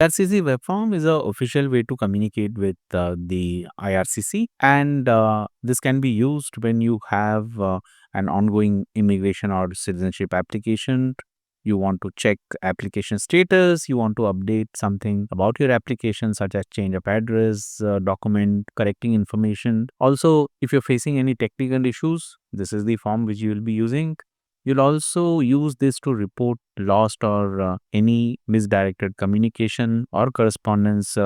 IRCC Webform is an official way to communicate with the IRCC, and this can be used when you have an ongoing immigration or citizenship application. You want to check application status, you want to update something about your application, such as change of address, document, correcting information. Also, if you're facing any technical issues, this is the form which you will be using. You'll also use this to report lost or any misdirected communication or correspondence.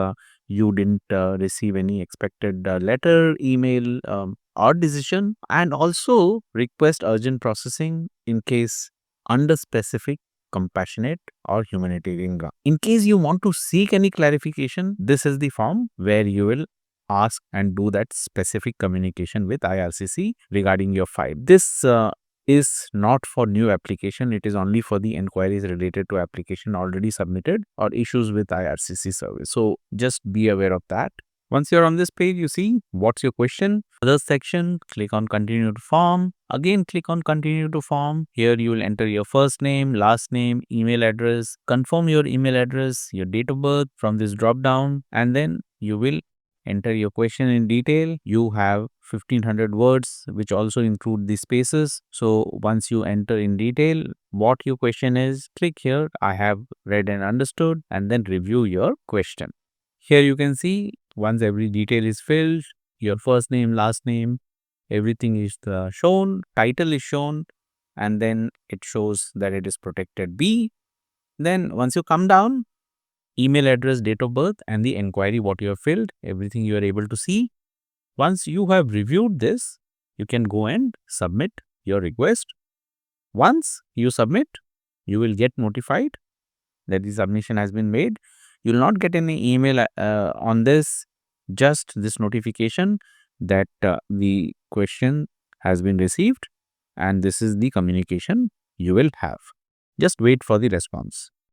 You didn't receive any expected letter, email, or decision, and also request urgent processing in case under specific compassionate or humanitarian ground. In case you want to seek any clarification, this is the form where you will ask and do that specific communication with IRCC regarding your file. This is not for new application. It is only for the inquiries related to application already submitted or issues with IRCC service. So just be aware of that. Once you're on this page, you see what's your question. Other section, click on continue to form. Again, click on continue to form. Here you will enter your first name, last name, email address, confirm your email address, your date of birth from this drop down, and then you will enter your question in detail. You have 1500 words, which also include the spaces. So once you enter in detail what your question is, click here, I have read and understood, and then review your question. Here you can see once every detail is filled, your first name, last name, everything is shown, title is shown, and then it shows that it is protected B. Then once you come down, email address, date of birth, and the inquiry what you have filled, everything you are able to see. Once you have reviewed this, you can go and submit your request. Once you submit, you will get notified that the submission has been made. You will not get any email on this, just this notification that the question has been received, and this is the communication you will have. Just wait for the response.